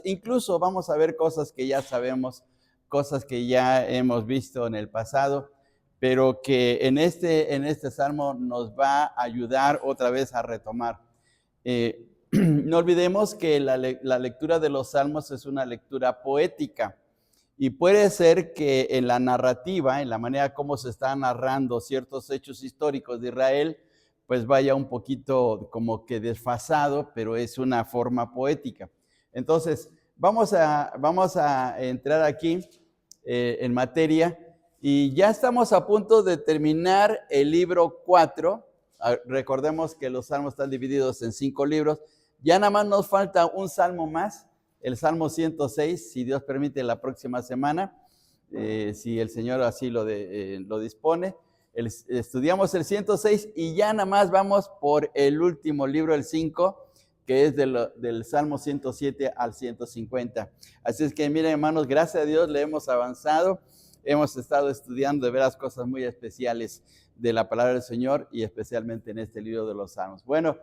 Incluso vamos a ver cosas que ya sabemos, cosas que ya hemos visto en el pasado, pero que en este salmo nos va a ayudar otra vez a retomar. No olvidemos que la lectura de los salmos es una lectura poética y puede ser que en la narrativa, en la manera como se están narrando ciertos hechos históricos de Israel, pues vaya un poquito como que desfasado, pero es una forma poética. Entonces, vamos a entrar aquí en materia y ya estamos a punto de terminar el libro 4. Recordemos que los salmos están divididos en 5 libros. Ya nada más nos falta un salmo más, el Salmo 106, si Dios permite la próxima semana, si el Señor así lo dispone. Estudiamos el 106 y ya nada más vamos por el último libro, el 5, que es del Salmo 107 al 150. Así es que miren, hermanos, gracias a Dios le hemos avanzado, hemos estado estudiando de veras cosas muy especiales de la palabra del Señor y especialmente en este libro de los Salmos. Bueno,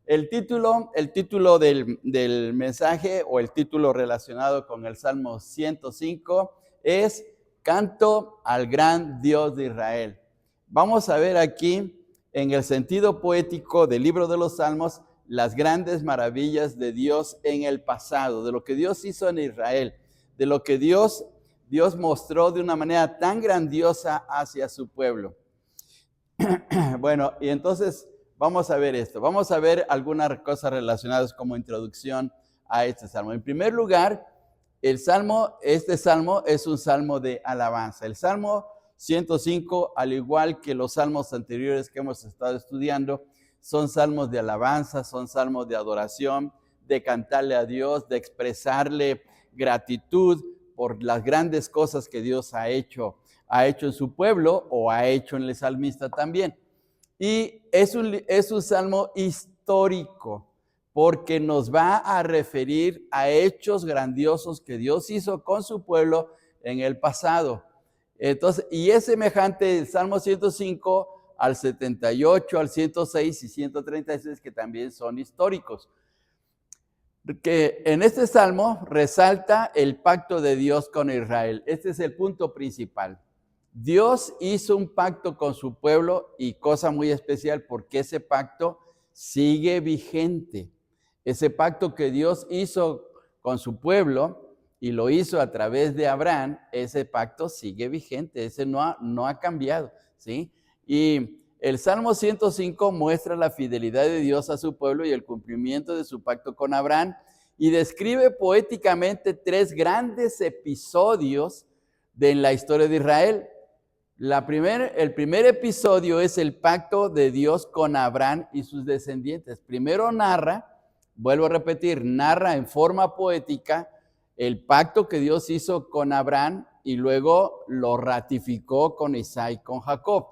el título del mensaje o el título relacionado con el Salmo 105 es Canto al gran Dios de Israel. Vamos a ver aquí en el sentido poético del libro de los Salmos las grandes maravillas de Dios en el pasado, de lo que Dios hizo en Israel, de lo que Dios mostró de una manera tan grandiosa hacia su pueblo. Bueno, y entonces vamos a ver esto. Vamos a ver algunas cosas relacionadas como introducción a este salmo. En primer lugar, este salmo es un salmo de alabanza. El Salmo 105, al igual que los salmos anteriores que hemos estado estudiando, son salmos de alabanza, son salmos de adoración, de cantarle a Dios, de expresarle gratitud por las grandes cosas que Dios ha hecho en su pueblo o ha hecho en el salmista también. Y es un salmo histórico porque nos va a referir a hechos grandiosos que Dios hizo con su pueblo en el pasado. Entonces, y es semejante el Salmo 105 al 78, al 106 y 136, que también son históricos. Que en este salmo resalta el pacto de Dios con Israel. Este es el punto principal. Dios hizo un pacto con su pueblo y cosa muy especial porque ese pacto sigue vigente. Ese pacto que Dios hizo con su pueblo y lo hizo a través de Abraham, ese pacto sigue vigente, ese no ha cambiado, ¿sí? Y el Salmo 105 muestra la fidelidad de Dios a su pueblo y el cumplimiento de su pacto con Abraham y describe poéticamente 3 grandes episodios de la historia de Israel. El primer episodio es el pacto de Dios con Abraham y sus descendientes. Primero narra, vuelvo a repetir, narra en forma poética el pacto que Dios hizo con Abraham y luego lo ratificó con Isaac y con Jacob.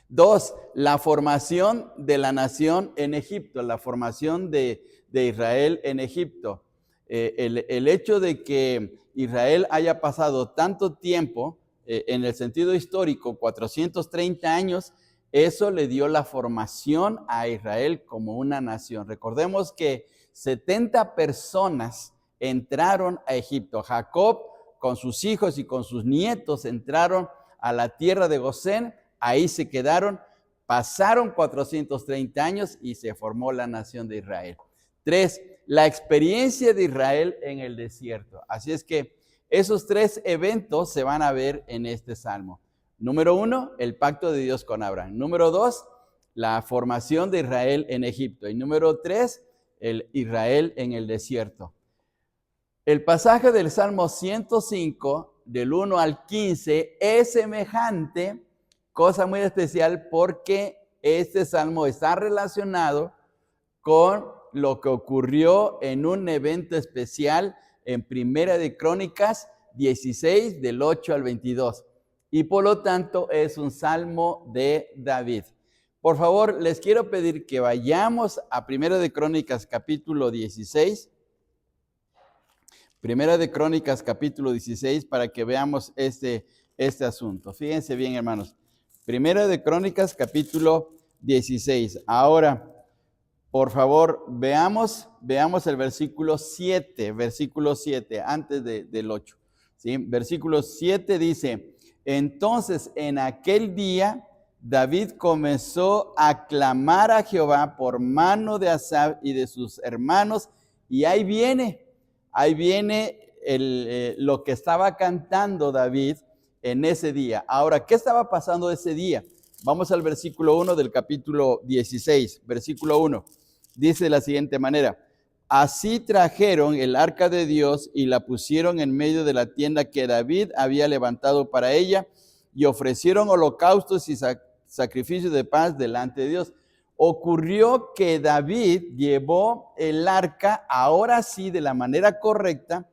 2, la formación de la nación en Egipto, la formación de Israel en Egipto. El hecho de que Israel haya pasado tanto tiempo, en el sentido histórico, 430 años, eso le dio la formación a Israel como una nación. Recordemos que 70 personas entraron a Egipto. Jacob con sus hijos y con sus nietos entraron a la tierra de Gosén, ahí se quedaron, pasaron 430 años y se formó la nación de Israel. 3, la experiencia de Israel en el desierto. Así es que esos 3 eventos se van a ver en este salmo. Número 1, el pacto de Dios con Abraham. Número 2, la formación de Israel en Egipto. Y número 3, el Israel en el desierto. El pasaje del Salmo 105, del 1 al 15, es semejante, cosa muy especial, porque este salmo está relacionado con lo que ocurrió en un evento especial en Primera de Crónicas 16, del 8 al 22. Y por lo tanto es un salmo de David. Por favor, les quiero pedir que vayamos a Primera de Crónicas capítulo 16. Primera de Crónicas capítulo 16 para que veamos este asunto. Fíjense bien, hermanos. Primera de Crónicas capítulo 16. Ahora, Por favor, veamos el versículo 7, antes del 8. ¿Sí? Versículo 7 dice, entonces en aquel día David comenzó a clamar a Jehová por mano de Asaf y de sus hermanos, y ahí viene lo que estaba cantando David en ese día. Ahora, ¿qué estaba pasando ese día? Vamos al versículo 1 del capítulo 16, versículo 1. Dice de la siguiente manera, así trajeron el arca de Dios y la pusieron en medio de la tienda que David había levantado para ella y ofrecieron holocaustos y sacrificios de paz delante de Dios. Ocurrió que David llevó el arca, ahora sí, de la manera correcta,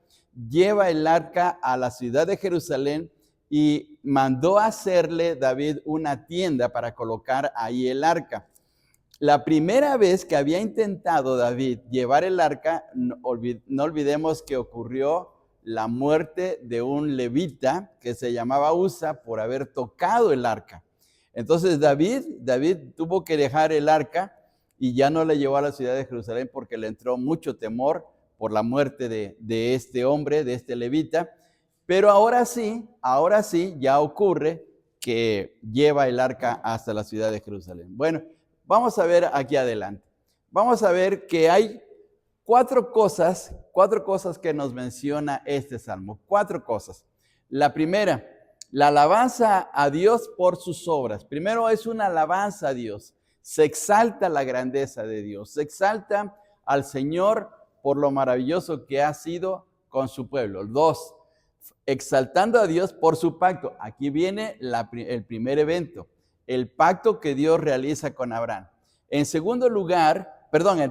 lleva el arca a la ciudad de Jerusalén y mandó hacerle David una tienda para colocar ahí el arca. La primera vez que había intentado David llevar el arca, no olvidemos que ocurrió la muerte de un levita que se llamaba Usa por haber tocado el arca. Entonces David tuvo que dejar el arca y ya no le llevó a la ciudad de Jerusalén porque le entró mucho temor por la muerte de este hombre, de este levita. Pero ahora sí, ya ocurre que lleva el arca hasta la ciudad de Jerusalén. Bueno, vamos a ver aquí adelante. Vamos a ver que hay cuatro cosas que nos menciona este salmo. 4 cosas. La primera, la alabanza a Dios por sus obras. Primero es una alabanza a Dios. Se exalta la grandeza de Dios. Se exalta al Señor por lo maravilloso que ha sido con su pueblo. 2, exaltando a Dios por su pacto. Aquí viene el primer evento. El pacto que Dios realiza con Abraham. En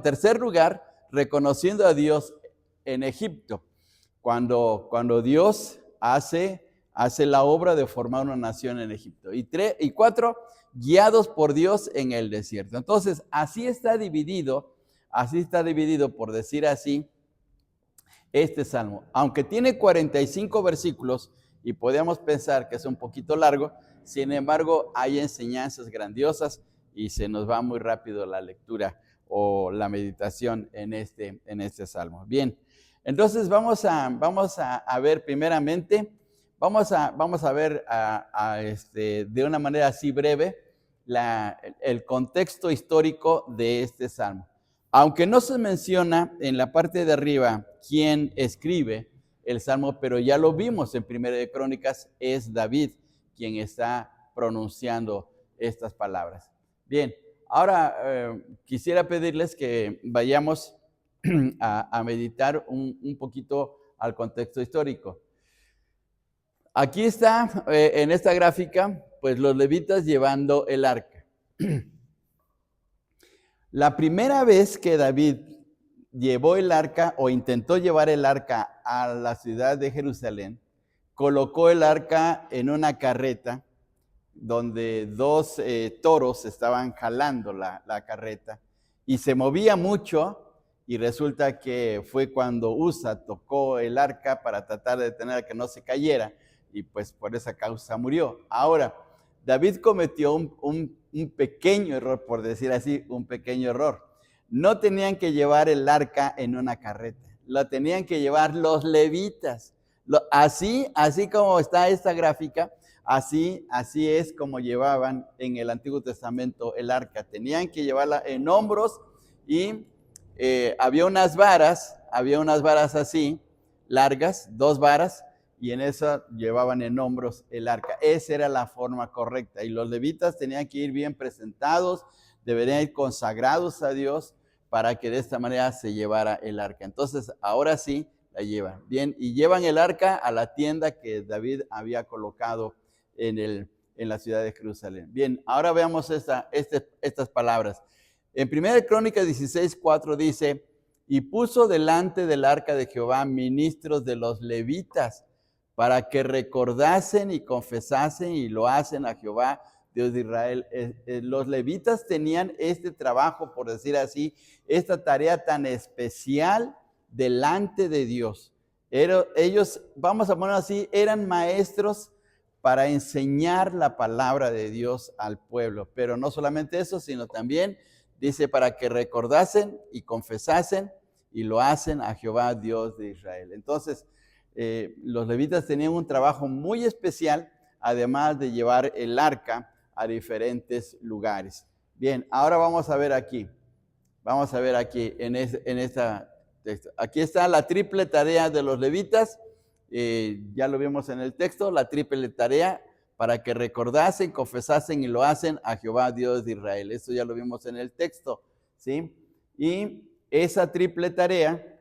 tercer lugar, reconociendo a Dios en Egipto, cuando Dios hace la obra de formar una nación en Egipto. Y 4, guiados por Dios en el desierto. Entonces, así está dividido, por decir así, este salmo. Aunque tiene 45 versículos y podemos pensar que es un poquito largo, sin embargo, hay enseñanzas grandiosas y se nos va muy rápido la lectura o la meditación en este salmo. Bien, entonces vamos a ver primeramente, vamos a ver de una manera así breve el contexto histórico de este salmo. Aunque no se menciona en la parte de arriba quién escribe el salmo, pero ya lo vimos en Primera de Crónicas, es David quien está pronunciando estas palabras. Bien, ahora quisiera pedirles que vayamos a meditar un poquito al contexto histórico. Aquí está, en esta gráfica, pues los levitas llevando el arca. La primera vez que David llevó el arca o intentó llevar el arca a la ciudad de Jerusalén, colocó el arca en una carreta donde 2 toros estaban jalando la carreta y se movía mucho, y resulta que fue cuando Usa tocó el arca para tratar de detener a que no se cayera, y pues por esa causa murió. Ahora, David cometió un pequeño error, por decir así, un pequeño error. No tenían que llevar el arca en una carreta, lo tenían que llevar los levitas. Así como está esta gráfica, así es como llevaban en el Antiguo Testamento el arca. Tenían que llevarla en hombros y había unas varas así, largas, 2 varas, y en eso llevaban en hombros el arca. Esa era la forma correcta. Y los levitas tenían que ir bien presentados, deberían ir consagrados a Dios para que de esta manera se llevara el arca. Entonces, ahora sí la llevan. Bien, y llevan el arca a la tienda que David había colocado en la ciudad de Jerusalén. Bien, ahora veamos estas palabras. En 1 Crónicas 16:4 dice, y puso delante del arca de Jehová ministros de los levitas, para que recordasen y confesasen y lo hacen a Jehová, Dios de Israel. Los levitas tenían este trabajo, por decir así, esta tarea tan especial delante de Dios. Ellos, vamos a ponerlo así, eran maestros para enseñar la palabra de Dios al pueblo. Pero no solamente eso, sino también Dice, para que recordasen y confesasen y lo hacen a Jehová, Dios de Israel. Entonces, los levitas tenían un trabajo muy especial, además de llevar el arca a diferentes lugares. Bien, ahora vamos a ver aquí. Vamos a ver aquí en esta texto. Aquí está la triple tarea de los levitas. Ya lo vimos en el texto, la triple tarea para que recordasen, confesasen y lo hacen a Jehová, Dios de Israel. Esto ya lo vimos en el texto, ¿sí? Y esa triple tarea,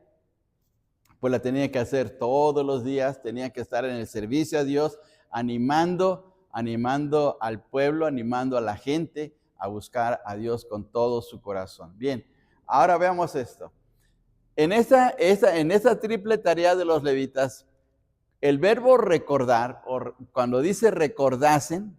pues la tenía que hacer todos los días, tenía que estar en el servicio a Dios, animando al pueblo, animando a la gente a buscar a Dios con todo su corazón. Bien, ahora veamos esto. En esta triple tarea de los levitas, el verbo recordar, o cuando dice recordasen,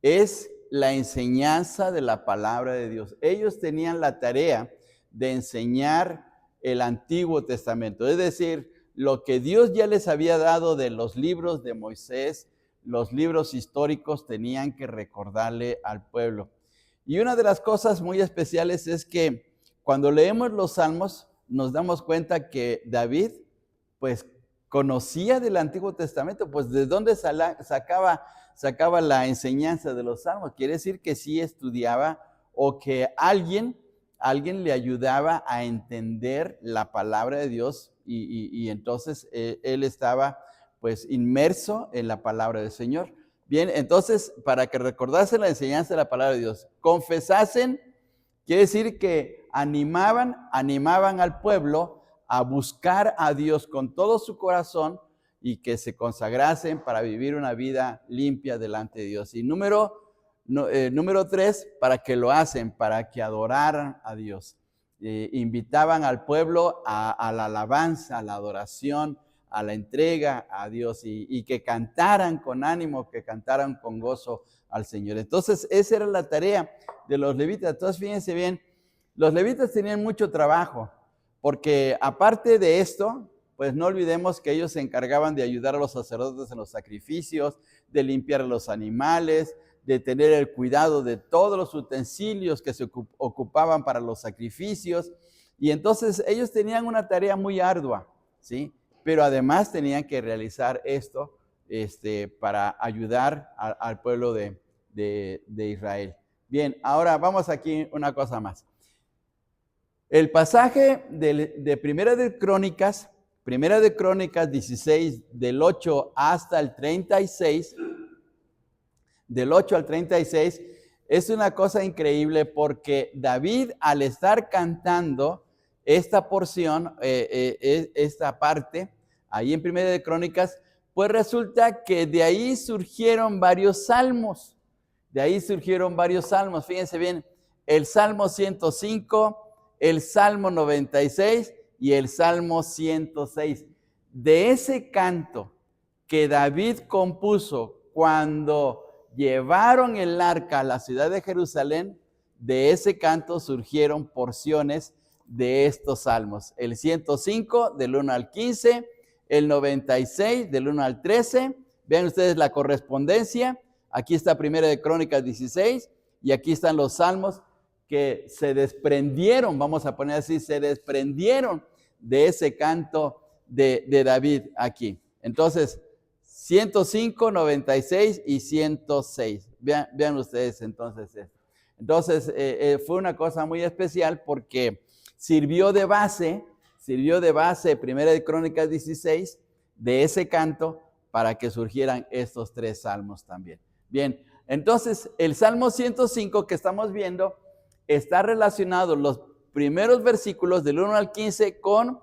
es la enseñanza de la palabra de Dios. Ellos tenían la tarea de enseñar el Antiguo Testamento, es decir, lo que Dios ya les había dado de los libros de Moisés, los libros históricos tenían que recordarle al pueblo. Y una de las cosas muy especiales es que cuando leemos los Salmos, nos damos cuenta que David, pues, conocía del Antiguo Testamento, pues, ¿de dónde sacaba la enseñanza de los Salmos? Quiere decir que sí estudiaba o que alguien le ayudaba a entender la palabra de Dios y entonces él estaba pues inmerso en la palabra del Señor. Bien, entonces para que recordasen la enseñanza de la palabra de Dios, confesasen, quiere decir que animaban al pueblo a buscar a Dios con todo su corazón y que se consagrasen para vivir una vida limpia delante de Dios. Y número 3, para que lo hacen, para que adoraran a Dios. Invitaban al pueblo a la alabanza, a la adoración, a la entrega a Dios y que cantaran con ánimo, que cantaran con gozo al Señor. Entonces, esa era la tarea de los levitas. Entonces, fíjense bien, los levitas tenían mucho trabajo, porque aparte de esto, pues no olvidemos que ellos se encargaban de ayudar a los sacerdotes en los sacrificios, de limpiar los animales, de tener el cuidado de todos los utensilios que se ocupaban para los sacrificios. Y entonces ellos tenían una tarea muy ardua, ¿sí? Pero además tenían que realizar esto para ayudar al pueblo de Israel. Bien, ahora vamos aquí una cosa más. El pasaje de Primera de Crónicas 16, del 8 hasta el 36, del 8 al 36, es una cosa increíble porque David, al estar cantando esta porción, esta parte, ahí en Primera de Crónicas, pues resulta que de ahí surgieron varios salmos. Fíjense bien, el Salmo 105, el Salmo 96 y el Salmo 106. De ese canto que David compuso cuando llevaron el arca a la ciudad de Jerusalén, de ese canto surgieron porciones de estos salmos. El 105 del 1 al 15, el 96 del 1 al 13. Vean ustedes la correspondencia. Aquí está Primera de Crónicas 16 y aquí están los salmos que se desprendieron, vamos a poner así, se desprendieron de ese canto de David aquí. Entonces, 105, 96 y 106. Vean ustedes entonces esto. Entonces, fue una cosa muy especial porque sirvió de base Primera de Crónicas 16, de ese canto, para que surgieran estos 3 salmos también. Bien, entonces, el Salmo 105 que estamos viendo está relacionado los primeros versículos del 1 al 15 con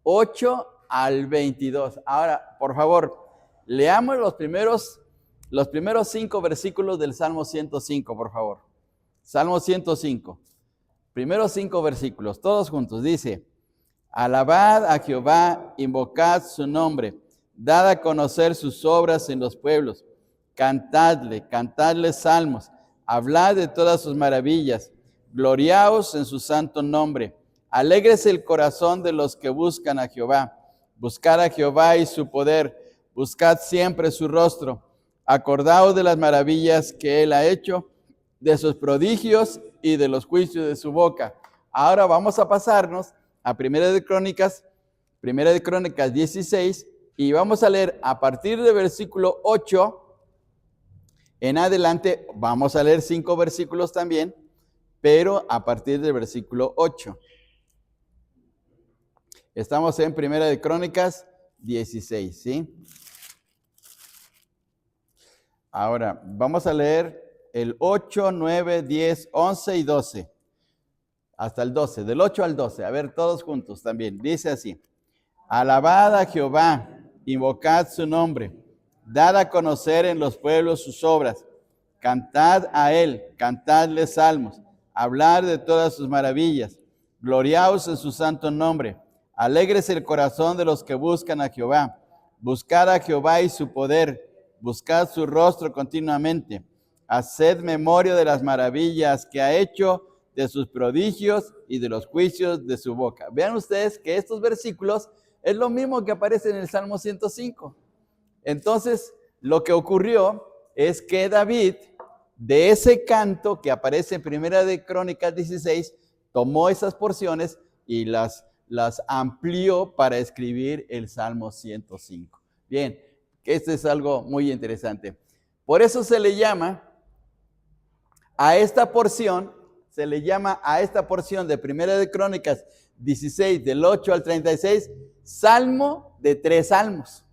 8 al 22. Ahora, por favor, leamos los primeros 5 versículos del Salmo 105, por favor. Salmo 105, primeros 5 versículos, todos juntos. Dice, alabad a Jehová, invocad su nombre, dad a conocer sus obras en los pueblos, cantadle salmos, hablad de todas sus maravillas, gloriaos en su santo nombre, alégrese el corazón de los que buscan a Jehová, buscad a Jehová y su poder, buscad siempre su rostro, acordaos de las maravillas que él ha hecho de sus prodigios y de los juicios de su boca. Ahora vamos a pasarnos a Primera de Crónicas 16, y vamos a leer a partir del versículo 8 en adelante. Vamos a leer 5 versículos también, pero a partir del versículo 8. Estamos en Primera de Crónicas 16, ¿sí? Ahora, vamos a leer el 8, 9, 10, 11 y 12. Hasta el 12, del 8 al 12. A ver, todos juntos también. Dice así: alabad a Jehová, invocad su nombre, dad a conocer en los pueblos sus obras, cantad a él, cantadle salmos, hablad de todas sus maravillas, gloriaos en su santo nombre, alégrese el corazón de los que buscan a Jehová, buscad a Jehová y su poder, buscad su rostro continuamente, haced memoria de las maravillas que ha hecho, de sus prodigios y de los juicios de su boca. Vean ustedes que estos versículos es lo mismo que aparece en el Salmo 105. Entonces, lo que ocurrió es que David, de ese canto que aparece en Primera de Crónicas 16, tomó esas porciones y las amplió para escribir el Salmo 105. Bien, esto es algo muy interesante. Por eso se le llama a esta porción de Primera de Crónicas 16, del 8 al 36, Salmo de 3 salmos.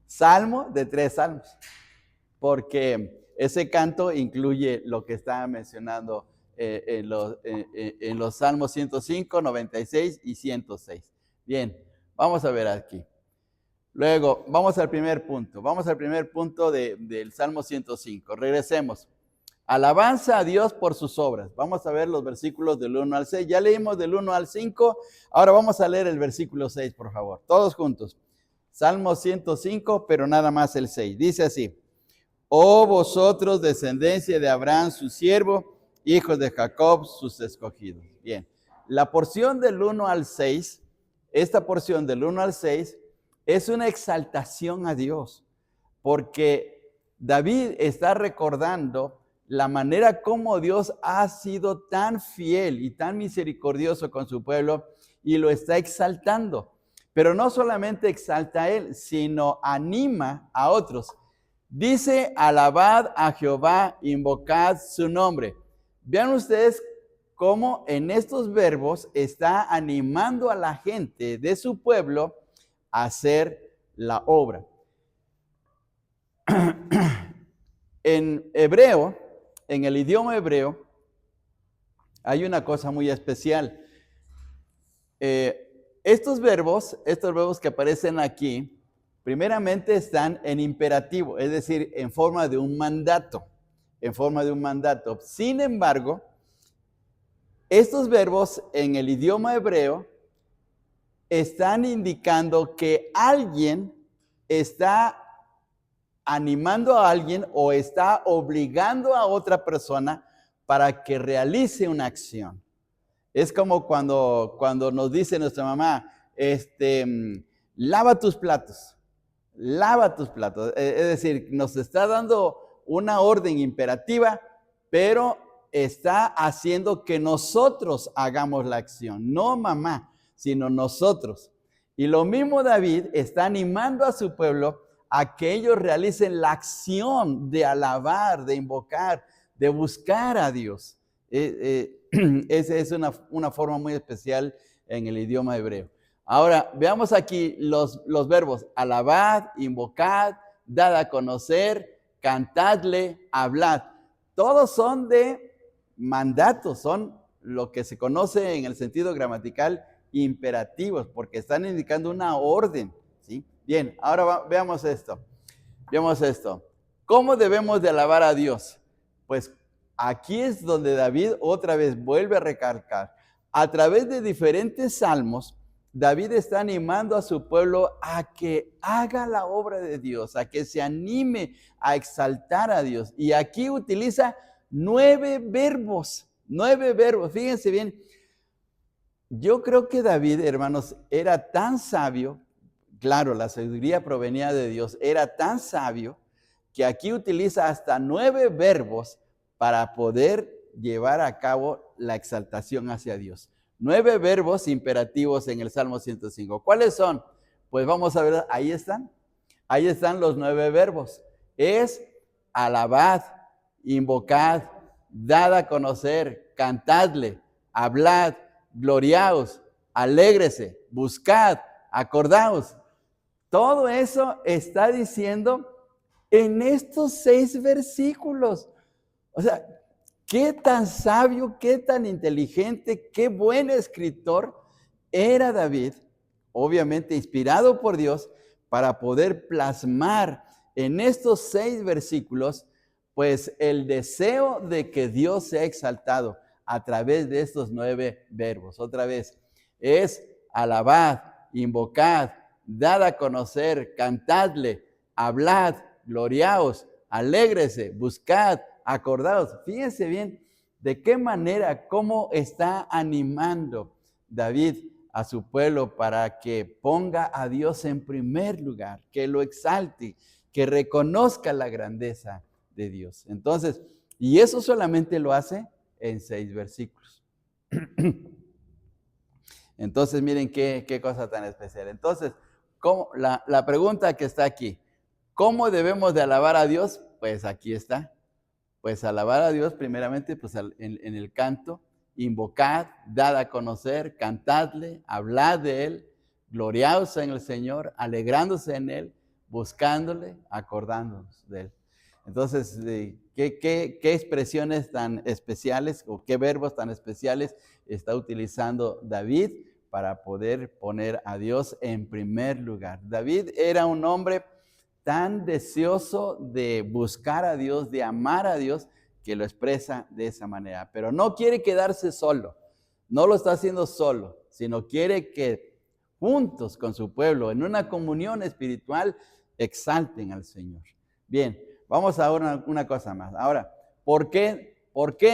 Salmo de 3 salmos. Porque ese canto incluye lo que estaba mencionando en los Salmos 105, 96 y 106. Bien, vamos a ver aquí. Luego, vamos al primer punto del Salmo 105. Regresemos. Alabanza a Dios por sus obras. Vamos a ver los versículos del 1 al 6. Ya leímos del 1 al 5. Ahora vamos a leer el versículo 6, por favor. Todos juntos. Salmo 105, pero nada más el 6. Dice así: oh vosotros, descendencia de Abraham, su siervo, hijos de Jacob, sus escogidos. Bien, la porción del 1 al 6, esta porción del 1 al 6, es una exaltación a Dios, porque David está recordando la manera como Dios ha sido tan fiel y tan misericordioso con su pueblo, y lo está exaltando. Pero no solamente exalta a él, sino anima a otros. Dice: alabad a Jehová, invocad su nombre. Vean ustedes cómo en estos verbos está animando a la gente de su pueblo a hacer la obra. En hebreo, en el idioma hebreo, hay una cosa muy especial. Estos verbos que aparecen aquí, primeramente están en imperativo, es decir, en forma de un mandato. Sin embargo, estos verbos en el idioma hebreo están indicando que alguien está animando a alguien o está obligando a otra persona para que realice una acción. Es como cuando nos dice nuestra mamá, lava tus platos. Es decir, nos está dando una orden imperativa, pero está haciendo que nosotros hagamos la acción. No mamá, sino nosotros. Y lo mismo David está animando a su pueblo a que ellos realicen la acción de alabar, de invocar, de buscar a Dios. Esa es una forma muy especial en el idioma hebreo. Ahora, veamos aquí los verbos: alabad, invocad, dad a conocer, cantadle, hablad. Todos son de mandatos, son lo que se conoce en el sentido gramatical imperativos, porque están indicando una orden, ¿sí? Bien, ahora veamos esto. ¿Cómo debemos de alabar a Dios? Pues aquí es donde David otra vez vuelve a recalcar. A través de diferentes salmos, David está animando a su pueblo a que haga la obra de Dios, a que se anime a exaltar a Dios. Y aquí utiliza 9 verbos. Fíjense bien. Yo creo que David, hermanos, era tan sabio. Claro, la sabiduría provenía de Dios. Era tan sabio que aquí utiliza hasta 9 verbos para poder llevar a cabo la exaltación hacia Dios. 9 verbos imperativos en el Salmo 105. ¿Cuáles son? Pues vamos a ver, ahí están. Ahí están los 9 verbos. Es alabad, invocad, dad a conocer, cantadle, hablad, gloriaos, alégrese, buscad, acordaos. Todo eso está diciendo en estos 6 versículos. O sea, qué tan sabio, qué tan inteligente, qué buen escritor era David, obviamente inspirado por Dios, para poder plasmar en estos 6 versículos, pues el deseo de que Dios sea exaltado a través de estos 9 verbos. Otra vez, es alabad, invocad, dad a conocer, cantadle, hablad, gloriaos, alégrese, buscad, acordaos. Fíjense bien de qué manera, cómo está animando David a su pueblo para que ponga a Dios en primer lugar, que lo exalte, que reconozca la grandeza de Dios. Entonces, y eso solamente lo hace en 6 versículos. Entonces, miren qué cosa tan especial. Entonces, la pregunta que está aquí, ¿cómo debemos de alabar a Dios? Pues aquí está. Pues alabar a Dios primeramente pues en el canto, invocad, dad a conocer, cantadle, hablad de Él, gloriaos en el Señor, alegrándose en Él, buscándole, acordándonos de Él. Entonces, ¿qué expresiones tan especiales o qué verbos tan especiales está utilizando David para poder poner a Dios en primer lugar? David era un hombre tan deseoso de buscar a Dios, de amar a Dios, que lo expresa de esa manera. Pero no quiere quedarse solo, no lo está haciendo solo, sino quiere que juntos con su pueblo, en una comunión espiritual, exalten al Señor. Bien, vamos a una cosa más. Ahora, ¿por qué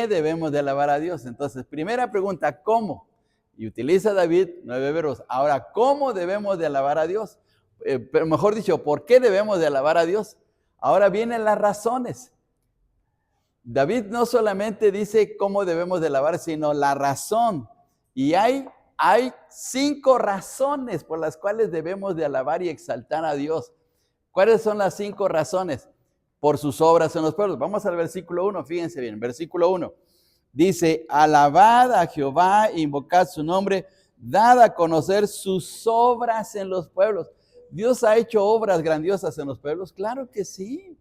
debemos de alabar a Dios? Entonces, primera pregunta, ¿cómo? Y utiliza David 9 verbos. Ahora, ¿cómo debemos de alabar a Dios? Pero mejor dicho, ¿por qué debemos de alabar a Dios? Ahora vienen las razones. David no solamente dice cómo debemos de alabar, sino la razón. Y hay 5 razones por las cuales debemos de alabar y exaltar a Dios. ¿Cuáles son las 5 razones? Por sus obras en los pueblos. Vamos al versículo 1, fíjense bien, versículo 1. Dice, alabad a Jehová, invocad su nombre, dad a conocer sus obras en los pueblos. ¿Dios ha hecho obras grandiosas en los pueblos? Claro que sí.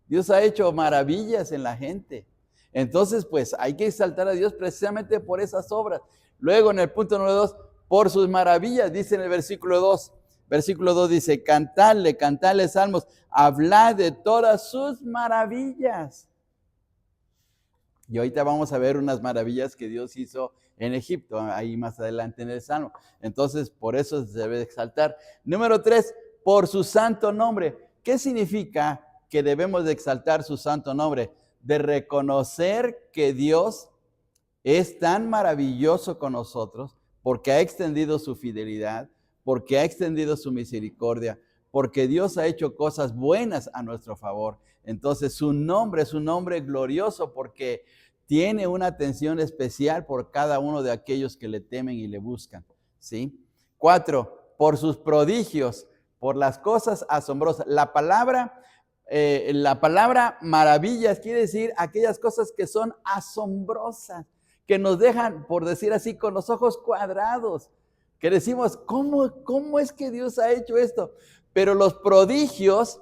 Dios ha hecho maravillas en la gente. Entonces, pues hay que exaltar a Dios precisamente por esas obras. Luego en el punto número 2, por sus maravillas, dice en el versículo 2. Versículo 2 dice, cantadle salmos, hablad de todas sus maravillas. Y ahorita vamos a ver unas maravillas que Dios hizo en Egipto, ahí más adelante en el Salmo. Entonces, por eso se debe exaltar. Número 3, por su santo nombre. ¿Qué significa que debemos de exaltar su santo nombre? De reconocer que Dios es tan maravilloso con nosotros, porque ha extendido su fidelidad, porque ha extendido su misericordia, porque Dios ha hecho cosas buenas a nuestro favor. Entonces su nombre es un nombre glorioso porque tiene una atención especial por cada uno de aquellos que le temen y le buscan, ¿sí? 4, por sus prodigios, por las cosas asombrosas. La palabra maravillas quiere decir aquellas cosas que son asombrosas, que nos dejan, por decir así, con los ojos cuadrados, que decimos, ¿cómo es que Dios ha hecho esto? Pero los prodigios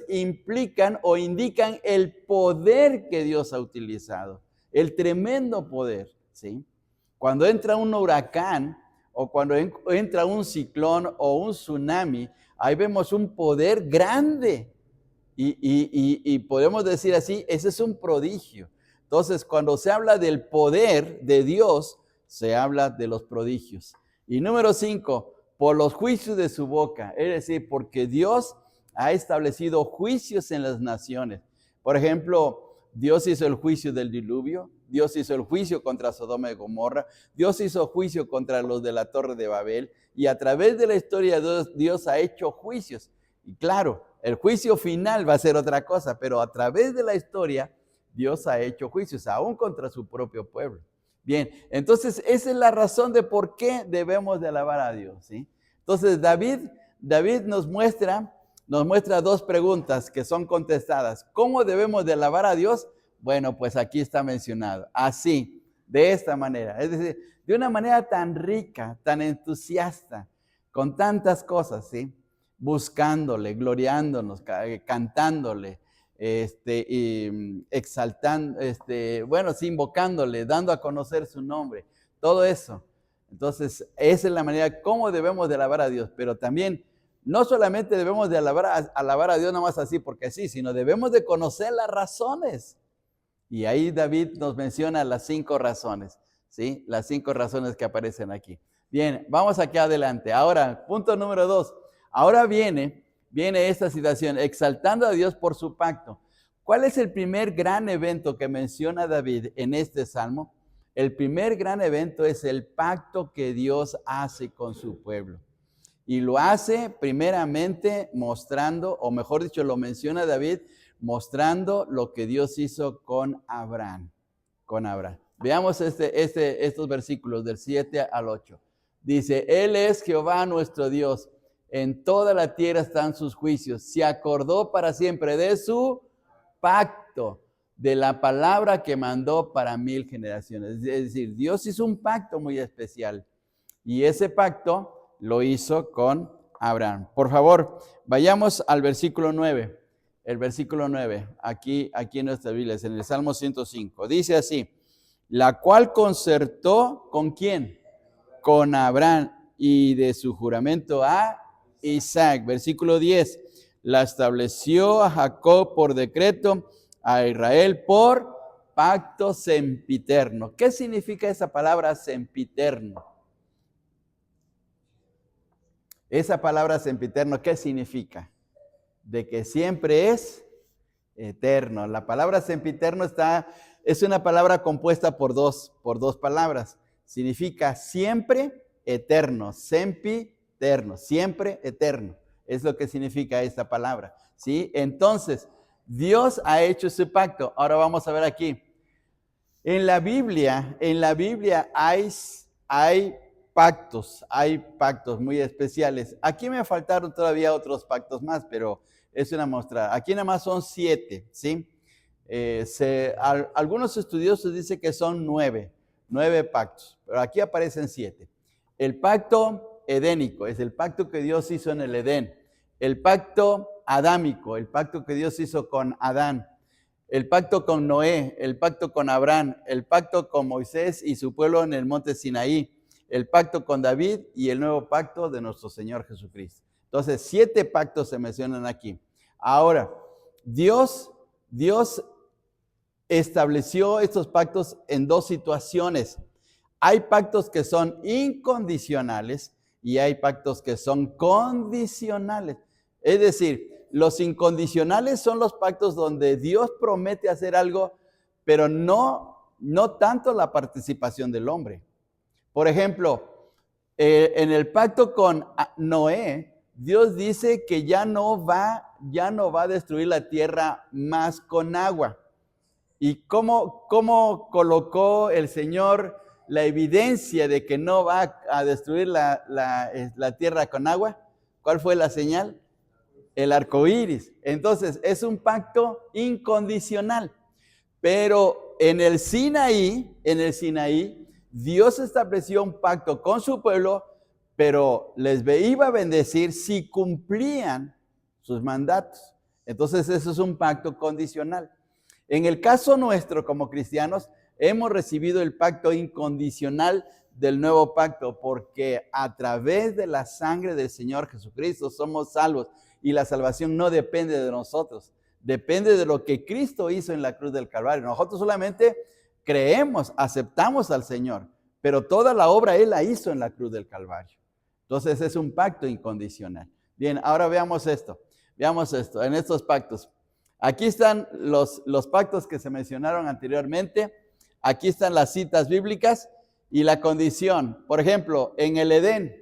implican o indican el poder que Dios ha utilizado, el tremendo poder, ¿sí? Cuando entra un huracán o cuando entra un ciclón o un tsunami, ahí vemos un poder grande y podemos decir así, ese es un prodigio. Entonces, cuando se habla del poder de Dios, se habla de los prodigios. Y número 5, por los juicios de su boca, es decir, porque Dios ha establecido juicios en las naciones. Por ejemplo, Dios hizo el juicio del diluvio, Dios hizo el juicio contra Sodoma y Gomorra, Dios hizo juicio contra los de la Torre de Babel, y a través de la historia Dios ha hecho juicios. Y claro, el juicio final va a ser otra cosa, pero a través de la historia, Dios ha hecho juicios, aún contra su propio pueblo. Bien, entonces esa es la razón de por qué debemos de alabar a Dios, ¿sí? Entonces David nos muestra dos preguntas que son contestadas. ¿Cómo debemos de alabar a Dios? Bueno, pues aquí está mencionado, así, de esta manera. Es decir, de una manera tan rica, tan entusiasta, con tantas cosas, ¿sí? Buscándole, gloriándonos, cantándole, y exaltando, bueno, sí, invocándole, dando a conocer su nombre, todo eso. Entonces, esa es la manera como debemos de alabar a Dios, pero también no solamente debemos de alabar a Dios nomás así porque sí, sino debemos de conocer las razones. Y ahí David nos menciona las 5 razones, ¿sí? Las 5 razones que aparecen aquí. Bien, vamos aquí adelante. Ahora, punto número 2. Ahora viene esta situación, exaltando a Dios por su pacto. ¿Cuál es el primer gran evento que menciona David en este salmo? El primer gran evento es el pacto que Dios hace con su pueblo. Y lo hace primeramente mostrando, o mejor dicho, lo menciona David, mostrando lo que Dios hizo con Abraham. Con Abraham. Veamos estos versículos del 7 al 8. Dice, Él es Jehová nuestro Dios. En toda la tierra están sus juicios. Se acordó para siempre de su pacto, de la palabra que mandó para 1000 generaciones. Es decir, Dios hizo un pacto muy especial. Y ese pacto lo hizo con Abraham. Por favor, vayamos al versículo 9. El versículo 9, aquí en nuestras Biblias, en el Salmo 105. Dice así, la cual concertó, ¿con quién? Con Abraham, y de su juramento a Isaac. Versículo 10, la estableció a Jacob por decreto, a Israel por pacto sempiterno. ¿Qué significa esa palabra sempiterno? Esa palabra sempiterno, ¿qué significa? De que siempre es eterno. La palabra sempiterno es una palabra compuesta por dos palabras. Significa siempre eterno, sempiterno, siempre eterno. Es lo que significa esta palabra, ¿sí? Entonces, Dios ha hecho ese pacto. Ahora vamos a ver aquí. En la Biblia hay pactos muy especiales. Aquí me faltaron todavía otros pactos más, pero es una muestra. Aquí nada más son 7, ¿sí? Algunos estudiosos dicen que son 9 pactos, pero aquí aparecen 7. El pacto edénico es el pacto que Dios hizo en el Edén. El pacto adámico, el pacto que Dios hizo con Adán. El pacto con Noé, el pacto con Abraham, el pacto con Moisés y su pueblo en el monte Sinaí, el pacto con David y el nuevo pacto de nuestro Señor Jesucristo. Entonces, 7 pactos se mencionan aquí. Ahora, Dios estableció estos pactos en 2 situaciones. Hay pactos que son incondicionales y hay pactos que son condicionales. Es decir, los incondicionales son los pactos donde Dios promete hacer algo, pero no tanto la participación del hombre. Por ejemplo, en el pacto con Noé, Dios dice que ya no va a destruir la tierra más con agua. ¿Y cómo colocó el Señor la evidencia de que no va a destruir la tierra con agua? ¿Cuál fue la señal? El arco iris. Entonces, es un pacto incondicional. Pero en el Sinaí, Dios estableció un pacto con su pueblo, pero les iba a bendecir si cumplían sus mandatos. Entonces, eso es un pacto condicional. En el caso nuestro, como cristianos, hemos recibido el pacto incondicional del nuevo pacto, porque a través de la sangre del Señor Jesucristo somos salvos. Y la salvación no depende de nosotros, depende de lo que Cristo hizo en la cruz del Calvario. Nosotros solamente creemos, aceptamos al Señor, pero toda la obra Él la hizo en la cruz del Calvario. Entonces es un pacto incondicional. Bien, ahora veamos esto, en estos pactos. Aquí están los pactos que se mencionaron anteriormente, aquí están las citas bíblicas y la condición. Por ejemplo, en el Edén,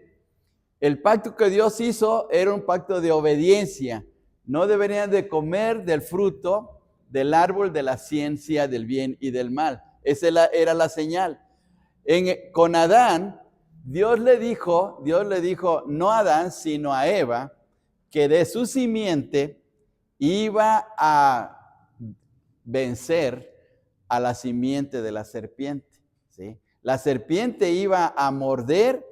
el pacto que Dios hizo era un pacto de obediencia. No deberían de comer del fruto del árbol de la ciencia del bien y del mal. Esa era la señal. Con Adán, Dios le dijo, no a Adán, sino a Eva, que de su simiente iba a vencer a la simiente de la serpiente, ¿sí? La serpiente iba a morder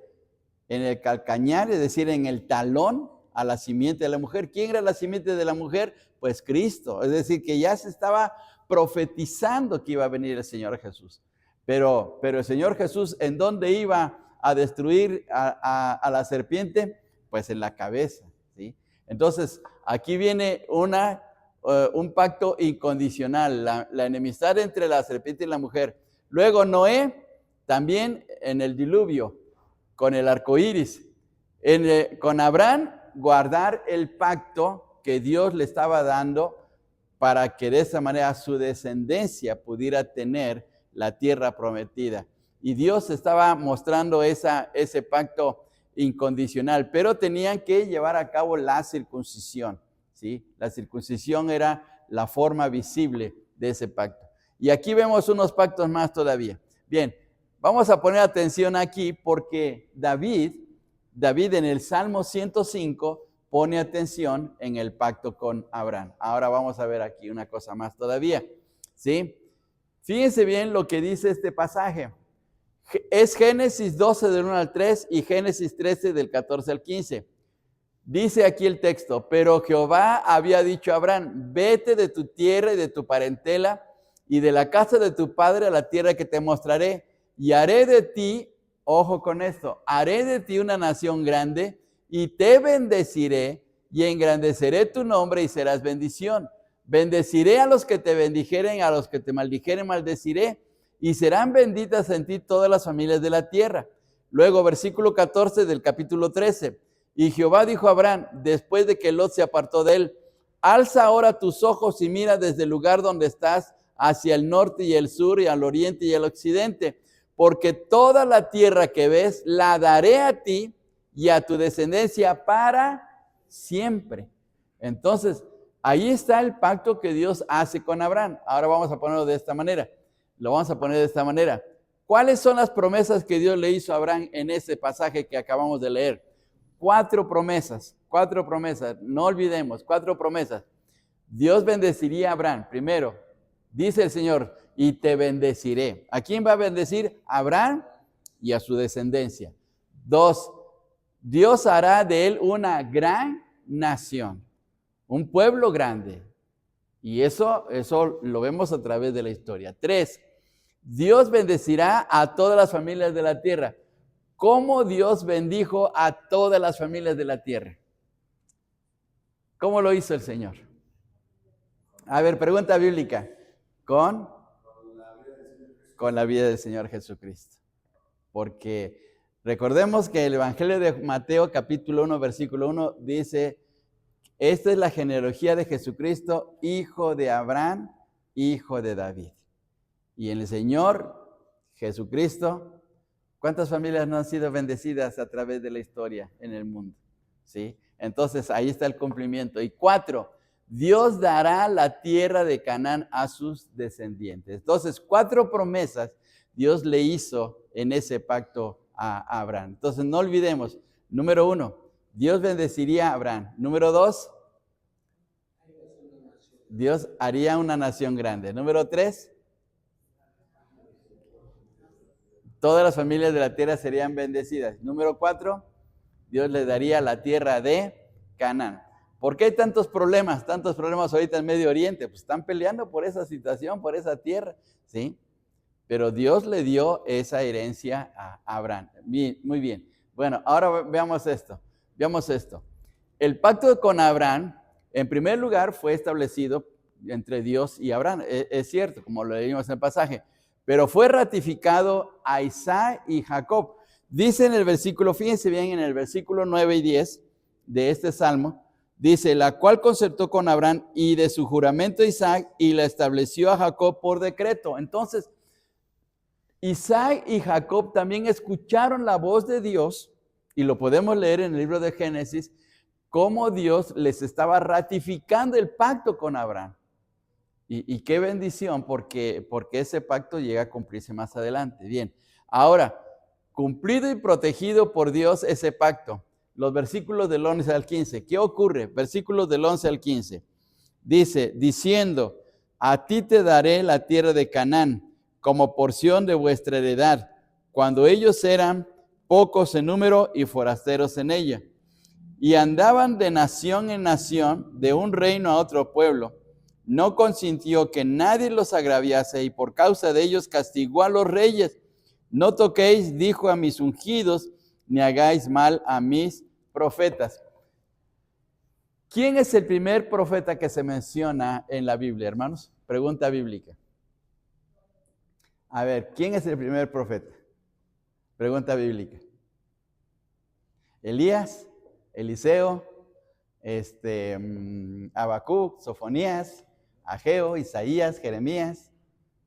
en el calcañar, es decir, en el talón, a la simiente de la mujer. ¿Quién era la simiente de la mujer? Pues Cristo. Es decir, que ya se estaba profetizando que iba a venir el Señor Jesús. Pero el Señor Jesús, ¿en dónde iba a destruir a la serpiente? Pues en la cabeza, ¿sí? Entonces, aquí viene un pacto incondicional, la enemistad entre la serpiente y la mujer. Luego Noé, también en el diluvio, con el arco iris. Con Abraham, guardar el pacto que Dios le estaba dando para que de esa manera su descendencia pudiera tener la tierra prometida. Y Dios estaba mostrando ese pacto incondicional, pero tenían que llevar a cabo la circuncisión, ¿sí? La circuncisión era la forma visible de ese pacto. Y aquí vemos unos pactos más todavía. Bien, vamos a poner atención aquí porque David en el Salmo 105 pone atención en el pacto con Abraham. Ahora vamos a ver aquí una cosa más todavía, ¿sí? Fíjense bien lo que dice este pasaje. Es Génesis 12 del 1 al 3 y Génesis 13 del 14 al 15. Dice aquí el texto, pero Jehová había dicho a Abraham, vete de tu tierra y de tu parentela y de la casa de tu padre a la tierra que te mostraré, y haré de ti, ojo con esto, haré de ti una nación grande y te bendeciré y engrandeceré tu nombre y serás bendición. Bendeciré a los que te bendijeren, a los que te maldijeren maldeciré, y serán benditas en ti todas las familias de la tierra. Luego, versículo 14 del capítulo 13. Y Jehová dijo a Abraham, después de que Lot se apartó de él, alza ahora tus ojos y mira desde el lugar donde estás hacia el norte y el sur y al oriente y al occidente, porque toda la tierra que ves la daré a ti y a tu descendencia para siempre. Entonces, ahí está el pacto que Dios hace con Abraham. Ahora vamos a ponerlo de esta manera. Lo vamos a poner de esta manera. ¿Cuáles son las promesas que Dios le hizo a Abraham en ese pasaje que acabamos de leer? 4 promesas, no olvidemos, 4 promesas. Dios bendeciría a Abraham. Primero, dice el Señor, y te bendeciré. ¿A quién va a bendecir? A Abraham y a su descendencia. 2, Dios hará de él una gran nación, un pueblo grande. Y eso lo vemos a través de la historia. 3, Dios bendecirá a todas las familias de la tierra. ¿Cómo Dios bendijo a todas las familias de la tierra? ¿Cómo lo hizo el Señor? A ver, pregunta bíblica. Con la vida del Señor Jesucristo. Porque recordemos que el Evangelio de Mateo capítulo 1 versículo 1 dice, esta es la genealogía de Jesucristo, hijo de Abraham, hijo de David. Y en el Señor Jesucristo, ¿cuántas familias no han sido bendecidas a través de la historia en el mundo? ¿Sí? Entonces ahí está el cumplimiento. Y 4, Dios dará la tierra de Canaán a sus descendientes. Entonces 4 promesas Dios le hizo en ese pacto a Abraham. Entonces no olvidemos, número 1, Dios bendeciría a Abraham. Número 2, Dios haría una nación grande. Número 3, todas las familias de la tierra serían bendecidas. Número 4, Dios le daría la tierra de Canaán. ¿Por qué hay tantos problemas ahorita en Medio Oriente? Pues están peleando por esa situación, por esa tierra, ¿sí? Pero Dios le dio esa herencia a Abraham. Bien, muy bien. Bueno, ahora veamos esto. El pacto con Abraham, en primer lugar, fue establecido entre Dios y Abraham. Es cierto, como lo leímos en el pasaje. Pero fue ratificado a Isaac y Jacob. Dice en el versículo, fíjense bien, en el versículo 9 y 10 de este salmo, dice, la cual concertó con Abraham y de su juramento a Isaac y la estableció a Jacob por decreto. Entonces, Isaac y Jacob también escucharon la voz de Dios, y lo podemos leer en el libro de Génesis, cómo Dios les estaba ratificando el pacto con Abraham. Y qué bendición porque ese pacto llega a cumplirse más adelante. Bien, ahora, cumplido y protegido por Dios ese pacto. Los versículos del 11 al 15. ¿Qué ocurre? Versículos del 11 al 15. Dice, diciendo, a ti te daré la tierra de Canaán como porción de vuestra heredad, cuando ellos eran pocos en número y forasteros en ella. Y andaban de nación en nación, de un reino a otro pueblo. No consintió que nadie los agraviase y por causa de ellos castigó a los reyes. No toquéis, dijo, a mis ungidos, ni hagáis mal a mis profetas. ¿Quién es el primer profeta que se menciona en la Biblia, hermanos? Pregunta bíblica. A ver, ¿quién es el primer profeta? Pregunta bíblica. Elías, Eliseo, Habacuc, Sofonías, Ageo, Isaías, Jeremías,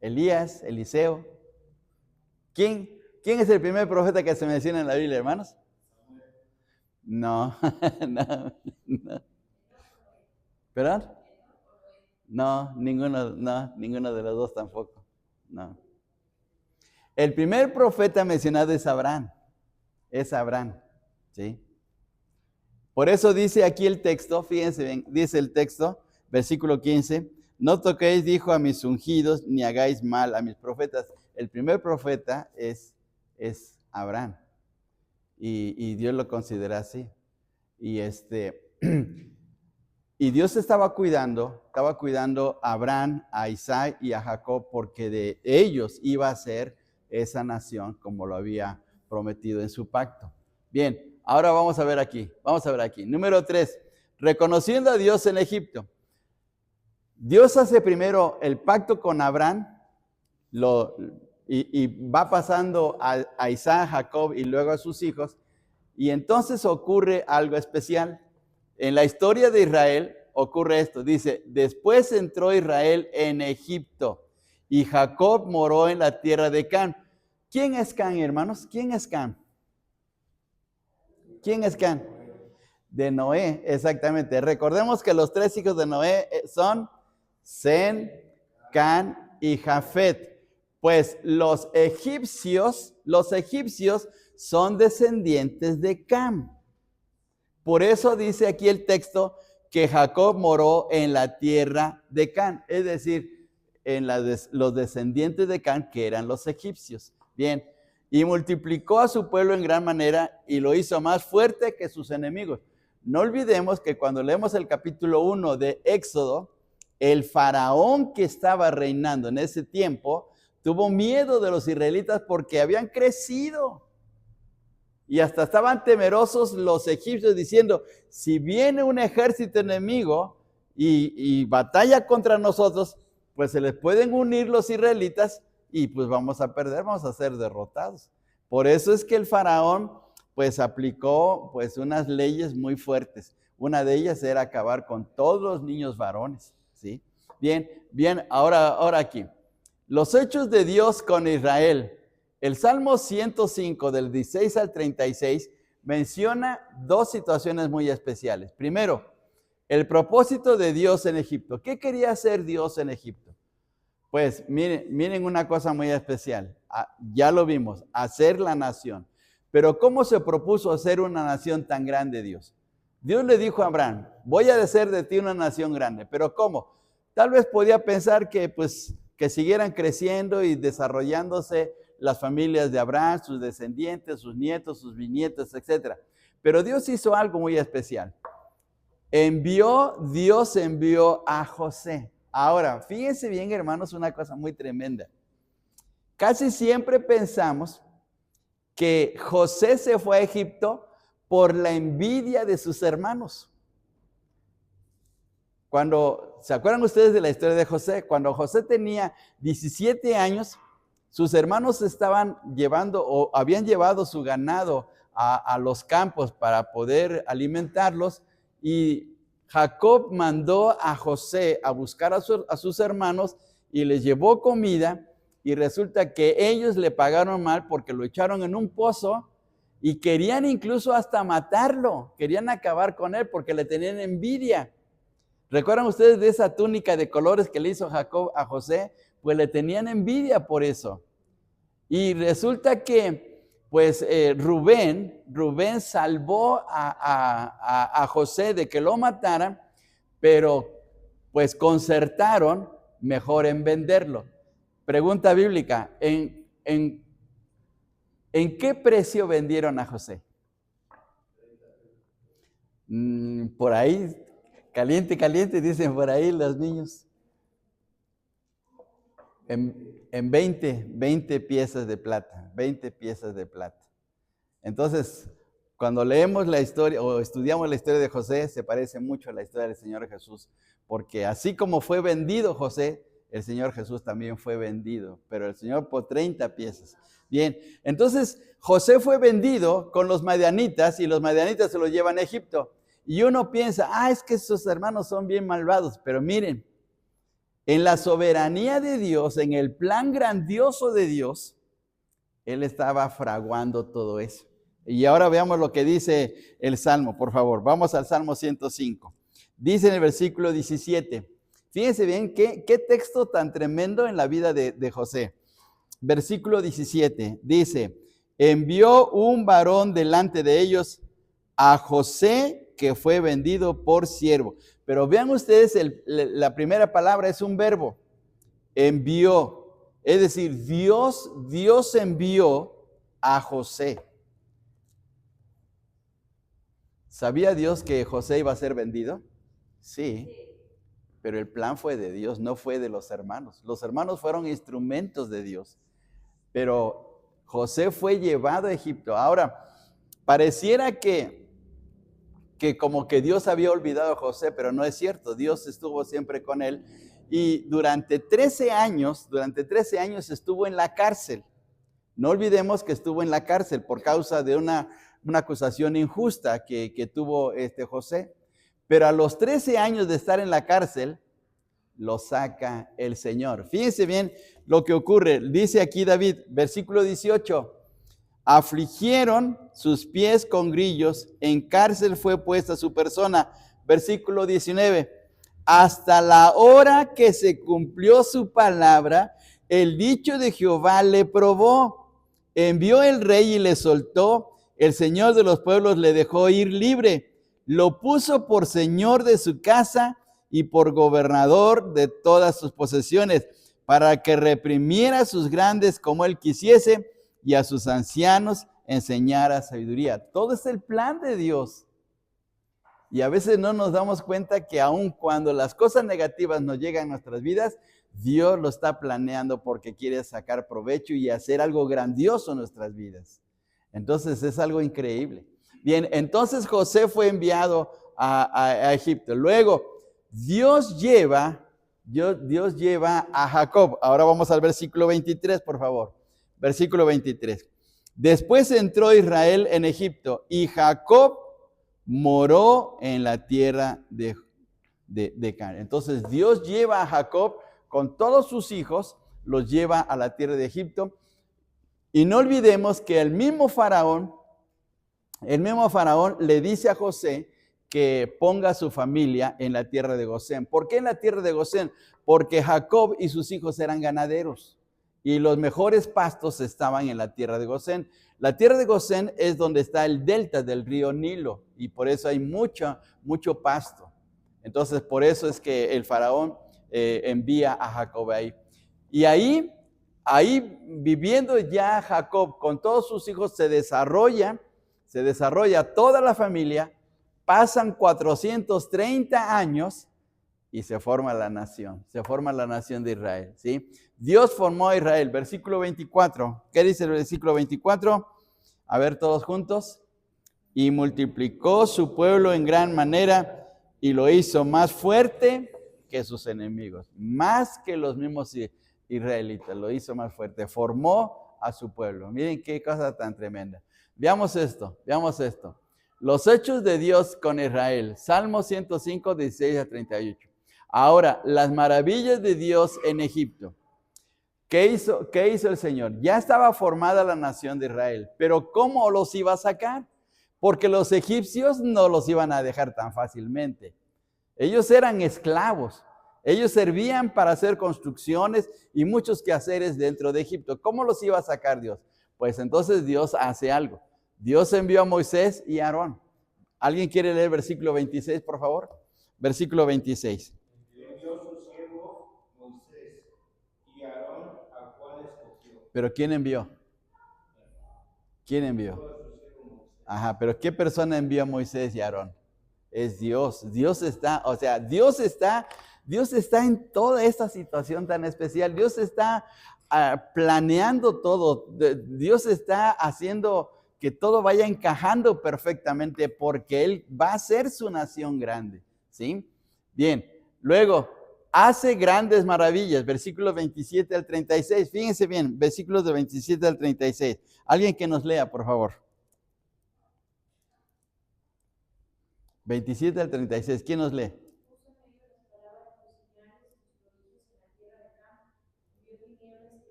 Elías, Eliseo. ¿Quién es el primer profeta que se menciona en la Biblia, hermanos? No, no. ¿Perdón? No, ninguno de los dos tampoco. No. El primer profeta mencionado es Abraham. Es Abraham, ¿sí? Por eso dice aquí el texto, fíjense bien, dice el texto, versículo 15, no toquéis, dijo, a mis ungidos, ni hagáis mal a mis profetas. El primer profeta es Abraham. Y Dios lo considera así. Y y Dios estaba cuidando a Abraham, a Isaac y a Jacob, porque de ellos iba a ser esa nación como lo había prometido en su pacto. Bien, ahora vamos a ver aquí. Número 3, reconociendo a Dios en Egipto. Dios hace primero el pacto con Abraham y va pasando a Isaac, Jacob y luego a sus hijos. Y entonces ocurre algo especial. En la historia de Israel ocurre esto. Dice, después entró Israel en Egipto y Jacob moró en la tierra de Canaán. ¿Quién es Canaán, hermanos? ¿Quién es Canaán? ¿Quién es Canaán? De Noé, exactamente. Recordemos que los tres hijos de Noé son Sem, Cam y Jafet. Pues los egipcios son descendientes de Cam. Por eso dice aquí el texto que Jacob moró en la tierra de Cam, es decir, en los descendientes de Cam, que eran los egipcios. Bien, y multiplicó a su pueblo en gran manera y lo hizo más fuerte que sus enemigos. No olvidemos que cuando leemos el capítulo 1 de Éxodo, el faraón que estaba reinando en ese tiempo tuvo miedo de los israelitas porque habían crecido. Y hasta estaban temerosos los egipcios diciendo, si viene un ejército enemigo y batalla contra nosotros, pues se les pueden unir los israelitas y pues vamos a perder, vamos a ser derrotados. Por eso es que el faraón pues aplicó pues unas leyes muy fuertes. Una de ellas era acabar con todos los niños varones, ¿sí? Bien, ahora aquí. Los hechos de Dios con Israel. El Salmo 105 del 16 al 36 menciona dos situaciones muy especiales. Primero, el propósito de Dios en Egipto. ¿Qué quería hacer Dios en Egipto? Pues miren una cosa muy especial. Ya lo vimos, hacer la nación. Pero ¿cómo se propuso hacer una nación tan grande Dios? Dios le dijo a Abraham, voy a hacer de ti una nación grande. ¿Pero cómo? Tal vez podía pensar que siguieran creciendo y desarrollándose las familias de Abraham, sus descendientes, sus nietos, sus bisnietos, etc. Pero Dios hizo algo muy especial. Dios envió a José. Ahora, fíjense bien, hermanos, una cosa muy tremenda. Casi siempre pensamos que José se fue a Egipto por la envidia de sus hermanos. ¿Se acuerdan ustedes de la historia de José? Cuando José tenía 17 años, sus hermanos estaban llevando o habían llevado su ganado a los campos para poder alimentarlos y Jacob mandó a José a buscar a sus hermanos y les llevó comida y resulta que ellos le pagaron mal porque lo echaron en un pozo y querían incluso hasta matarlo, querían acabar con él porque le tenían envidia. ¿Recuerdan ustedes de esa túnica de colores que le hizo Jacob a José? Pues le tenían envidia por eso. Y resulta que, pues, Rubén salvó a José de que lo mataran, pero pues concertaron mejor en venderlo. Pregunta bíblica, ¿en qué precio vendieron a José? Por ahí, caliente, dicen por ahí los niños. En 20 piezas de plata, 20 piezas de plata. Entonces, cuando leemos la historia o estudiamos la historia de José, se parece mucho a la historia del Señor Jesús, porque así como fue vendido José, el Señor Jesús también fue vendido, pero el Señor por 30 piezas. Bien, entonces José fue vendido con los madianitas y los madianitas se lo llevan a Egipto. Y uno piensa, es que sus hermanos son bien malvados, pero miren, en la soberanía de Dios, en el plan grandioso de Dios, Él estaba fraguando todo eso. Y ahora veamos lo que dice el Salmo, por favor. Vamos al Salmo 105. Dice en el versículo 17. Fíjense bien qué texto tan tremendo en la vida de José. Versículo 17 dice, envió un varón delante de ellos a José que fue vendido por siervo. Pero vean ustedes, la primera palabra es un verbo, envió. Es decir, Dios envió a José. ¿Sabía Dios que José iba a ser vendido? Sí, pero el plan fue de Dios, no fue de los hermanos. Los hermanos fueron instrumentos de Dios, pero José fue llevado a Egipto. Ahora, pareciera que como que Dios había olvidado a José, pero no es cierto. Dios estuvo siempre con él. Y durante 13 años estuvo en la cárcel. No olvidemos que estuvo en la cárcel por causa de una acusación injusta que tuvo José. Pero a los 13 años de estar en la cárcel, lo saca el Señor. Fíjense bien lo que ocurre. Dice aquí David, versículo 18. Afligieron sus pies con grillos, en cárcel fue puesta su persona. Versículo 19. Hasta la hora que se cumplió su palabra, el dicho de Jehová le probó. Envió el rey y le soltó. El Señor de los pueblos le dejó ir libre. Lo puso por señor de su casa y por gobernador de todas sus posesiones, para que reprimiera a sus grandes como él quisiese y a sus ancianos enseñara sabiduría. Todo es el plan de Dios. Y a veces no nos damos cuenta que aun cuando las cosas negativas nos llegan a nuestras vidas, Dios lo está planeando porque quiere sacar provecho y hacer algo grandioso en nuestras vidas. Entonces es algo increíble. Bien, entonces José fue enviado a Egipto. Luego, Dios lleva a Jacob. Ahora vamos al versículo 23, por favor. Versículo 23. Después entró Israel en Egipto y Jacob moró en la tierra de Canaán. Entonces Dios lleva a Jacob con todos sus hijos, los lleva a la tierra de Egipto. Y no olvidemos que el mismo faraón le dice a José que ponga a su familia en la tierra de Gosén. ¿Por qué en la tierra de Gosén? Porque Jacob y sus hijos eran ganaderos y los mejores pastos estaban en la tierra de Gosén. La tierra de Gosén es donde está el delta del río Nilo y por eso hay mucho pasto. Entonces, por eso es que el faraón envía a Jacob ahí. Y ahí viviendo ya Jacob con todos sus hijos, se desarrolla toda la familia, pasan 430 años y se forma la nación de Israel, ¿sí? Dios formó a Israel, versículo 24. ¿Qué dice el versículo 24? A ver todos juntos. Y multiplicó su pueblo en gran manera y lo hizo más fuerte que sus enemigos, más que los mismos israelitas, lo hizo más fuerte, formó a su pueblo. Miren qué cosa tan tremenda. Veamos esto. Los hechos de Dios con Israel, Salmo 105, 16 a 38. Ahora, las maravillas de Dios en Egipto. ¿Qué hizo el Señor? Ya estaba formada la nación de Israel, pero ¿cómo los iba a sacar? Porque los egipcios no los iban a dejar tan fácilmente. Ellos eran esclavos. Ellos servían para hacer construcciones y muchos quehaceres dentro de Egipto. ¿Cómo los iba a sacar Dios? Pues entonces Dios hace algo. Dios envió a Moisés y a Aarón. ¿Alguien quiere leer versículo 26, por favor? Versículo 26. Envió su siervo Moisés y Aarón, a cual escogió. ¿Pero quién envió? ¿Quién envió? Ajá, pero ¿qué persona envió a Moisés y a Aarón? Es Dios. Dios está, o sea, Dios está en toda esta situación tan especial. Dios está planeando todo. Dios está haciendo que todo vaya encajando perfectamente porque Él va a ser su nación grande. ¿Sí? Bien, luego hace grandes maravillas, versículos 27 al 36. Fíjense bien, versículos de 27 al 36. Alguien que nos lea, por favor. 27 al 36. ¿Quién nos lee?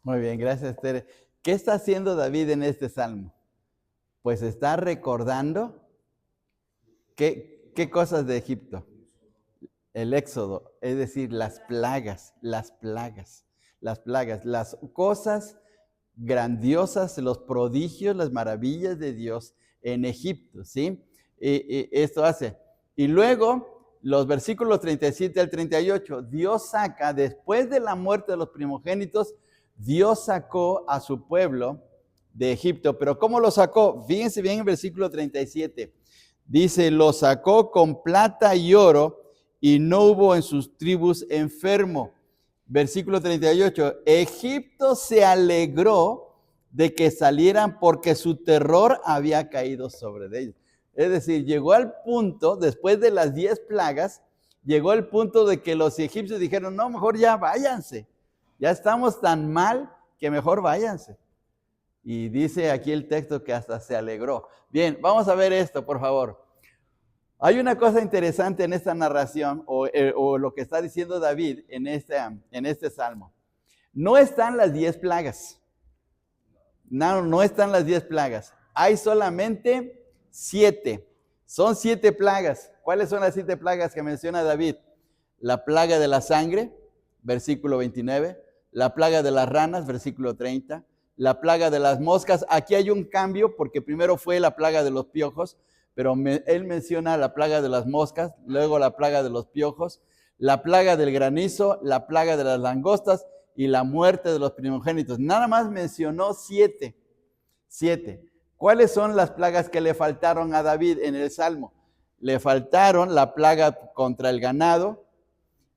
Muy bien, gracias, Tere. ¿Qué está haciendo David en este salmo? Pues está recordando qué cosas de Egipto. El éxodo, es decir, las cosas grandiosas, los prodigios, las maravillas de Dios en Egipto, ¿sí? Esto hace. Y luego, los versículos 37 al 38, Dios saca, después de la muerte de los primogénitos, Dios sacó a su pueblo de Egipto. ¿Pero cómo lo sacó? Fíjense bien en versículo 37. Dice, lo sacó con plata y oro y no hubo en sus tribus enfermo. Versículo 38. Egipto se alegró de que salieran porque su terror había caído sobre ellos. Es decir, llegó al punto, después de las 10 plagas, llegó al punto de que los egipcios dijeron, no, mejor ya váyanse. Ya estamos tan mal que mejor váyanse. Y dice aquí el texto que hasta se alegró. Bien, vamos a ver esto, por favor. Hay una cosa interesante en esta narración, o lo que está diciendo David en este salmo. No están las 10 plagas. No están las 10 plagas. Hay solamente 7. Son 7 plagas. ¿Cuáles son las 7 plagas que menciona David? La plaga de la sangre, versículo 29. La plaga de las ranas, versículo 30. La plaga de las moscas. Aquí hay un cambio porque primero fue la plaga de los piojos, pero él menciona la plaga de las moscas, luego la plaga de los piojos, la plaga del granizo, la plaga de las langostas y la muerte de los primogénitos. Nada más mencionó 7. ¿Cuáles son las plagas que le faltaron a David en el Salmo? Le faltaron la plaga contra el ganado,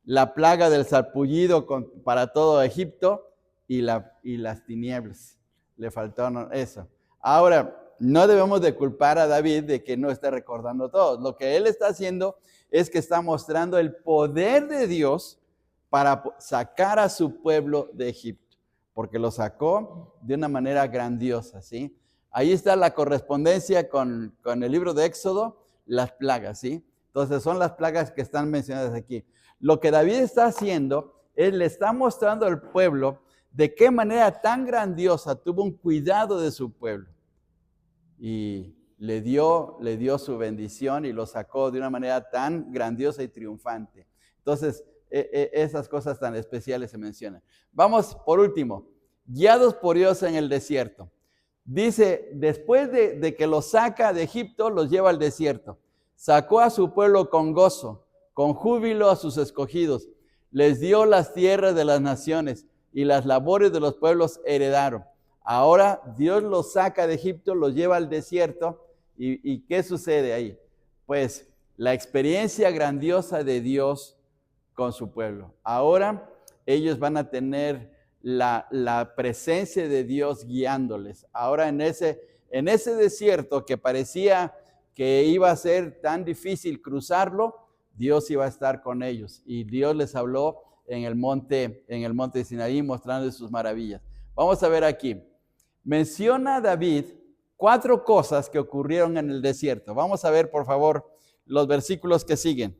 la plaga del sarpullido para todo Egipto y las tinieblas. Le faltaron eso. Ahora, no debemos de culpar a David de que no esté recordando todo. Lo que él está haciendo es que está mostrando el poder de Dios para sacar a su pueblo de Egipto, porque lo sacó de una manera grandiosa, ¿sí? Ahí está la correspondencia con el libro de Éxodo, las plagas, ¿sí? Entonces son las plagas que están mencionadas aquí. Lo que David está haciendo es le está mostrando al pueblo de qué manera tan grandiosa tuvo un cuidado de su pueblo. Y le dio su bendición y lo sacó de una manera tan grandiosa y triunfante. Entonces, esas cosas tan especiales se mencionan. Vamos, por último, guiados por Dios en el desierto. Dice, después de que los saca de Egipto, los lleva al desierto. Sacó a su pueblo con gozo, con júbilo a sus escogidos. Les dio las tierras de las naciones y las labores de los pueblos heredaron. Ahora Dios los saca de Egipto, los lleva al desierto. ¿Y qué sucede ahí? Pues la experiencia grandiosa de Dios con su pueblo. Ahora ellos van a tener la presencia de Dios guiándoles. Ahora en ese desierto que parecía que iba a ser tan difícil cruzarlo, Dios iba a estar con ellos. Y Dios les habló en el monte de Sinaí, mostrando sus maravillas. Vamos a ver aquí. Menciona David 4 cosas que ocurrieron en el desierto. Vamos a ver, por favor, los versículos que siguen.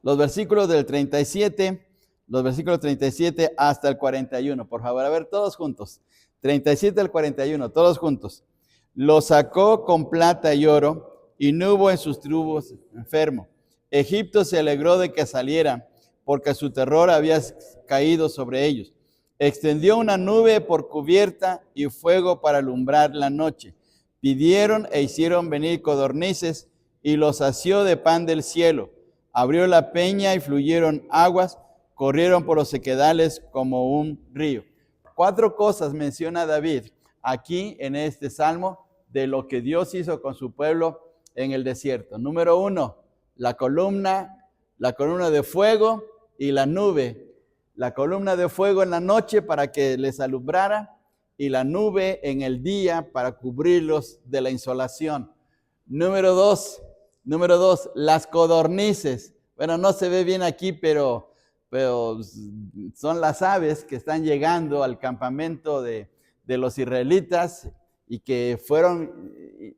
Los versículos del 37, los versículos 37 hasta el 41. Por favor, a ver, todos juntos. 37 al 41, todos juntos. Lo sacó con plata y oro, y no hubo en sus tribus enfermo. Egipto se alegró de que saliera, porque su terror había caído sobre ellos. Extendió una nube por cubierta y fuego para alumbrar la noche. Pidieron e hicieron venir codornices y los sació de pan del cielo. Abrió la peña y fluyeron aguas, corrieron por los sequedales como un río. 4 cosas menciona David aquí en este salmo de lo que Dios hizo con su pueblo en el desierto. Número 1, la columna de fuego y la nube. La columna de fuego en la noche para que les alumbrara y la nube en el día para cubrirlos de la insolación. Número dos, las codornices. Bueno, no se ve bien aquí, pero son las aves que están llegando al campamento de los israelitas y que fueron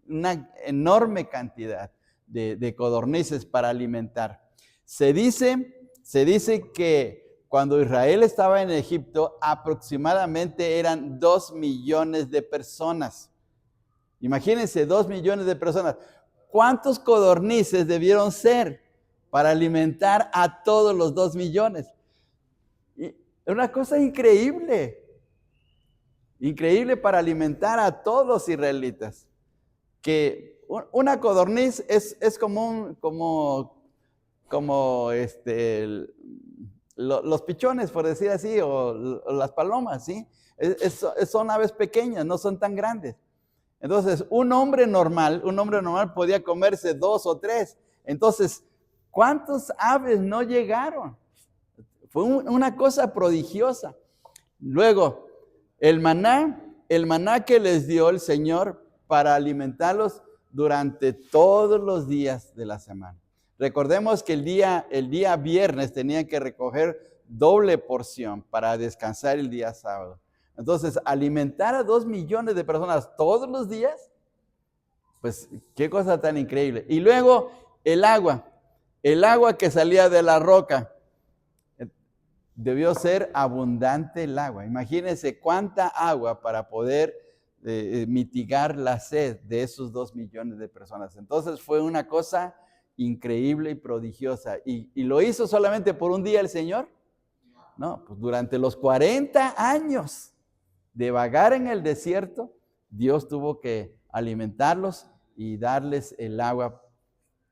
una enorme cantidad de codornices para alimentar. Se dice que cuando Israel estaba en Egipto, aproximadamente eran 2 millones de personas. Imagínense, 2 millones de personas. ¿Cuántos codornices debieron ser para alimentar a todos los 2 millones? Y una cosa increíble. Increíble para alimentar a todos los israelitas. Que una codorniz es como los pichones, por decir así, o las palomas, ¿sí? Son aves pequeñas, no son tan grandes. Entonces, un hombre normal podía comerse 2 o 3. Entonces, ¿cuántos aves no llegaron? Fue una cosa prodigiosa. Luego, el maná que les dio el Señor para alimentarlos durante todos los días de la semana. Recordemos que el día viernes tenían que recoger doble porción para descansar el día sábado. Entonces, alimentar a 2 millones de personas todos los días, pues qué cosa tan increíble. Y luego el agua que salía de la roca. Debió ser abundante el agua. Imagínense cuánta agua para poder mitigar la sed de esos 2 millones de personas. Entonces fue una cosa increíble y prodigiosa. ¿Y lo hizo solamente por un día el Señor? No, pues durante los 40 años de vagar en el desierto, Dios tuvo que alimentarlos y darles el agua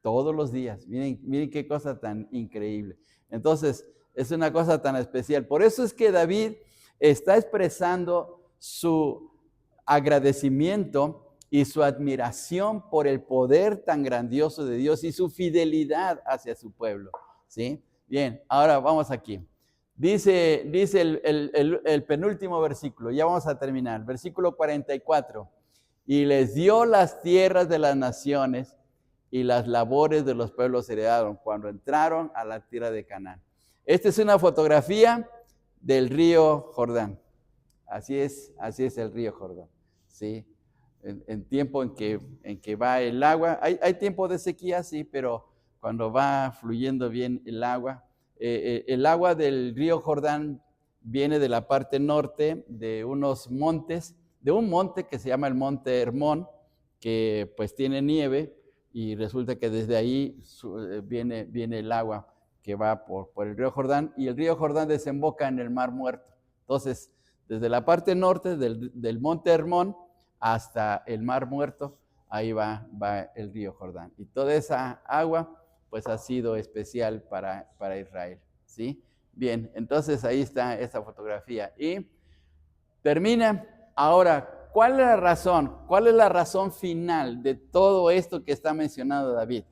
todos los días. Miren qué cosa tan increíble. Entonces, es una cosa tan especial. Por eso es que David está expresando su agradecimiento y su admiración por el poder tan grandioso de Dios y su fidelidad hacia su pueblo, ¿sí? Bien, ahora vamos aquí. Dice el penúltimo versículo, ya vamos a terminar, versículo 44. Y les dio las tierras de las naciones y las labores de los pueblos heredaron cuando entraron a la tierra de Canaán. Esta es una fotografía del río Jordán. Así es el río Jordán, ¿sí? En tiempo en que va el agua, hay tiempo de sequía, sí, pero cuando va fluyendo bien el agua del río Jordán viene de la parte norte de unos montes, de un monte que se llama el Monte Hermón, que pues tiene nieve y resulta que desde ahí viene el agua que va por el río Jordán, y el río Jordán desemboca en el Mar Muerto. Entonces, desde la parte norte del Monte Hermón hasta el Mar Muerto, ahí va el río Jordán. Y toda esa agua, pues ha sido especial para Israel, ¿sí? Bien, entonces ahí está esa fotografía. Y termina ahora, ¿cuál es la razón? ¿Cuál es la razón final de todo esto que está mencionando David?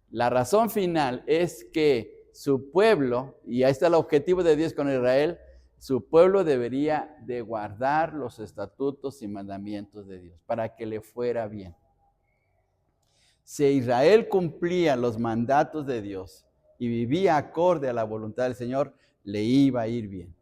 La razón final es que su pueblo, y ahí está el objetivo de Dios con Israel, su pueblo debería de guardar los estatutos y mandamientos de Dios para que le fuera bien. Si Israel cumplía los mandatos de Dios y vivía acorde a la voluntad del Señor, le iba a ir bien.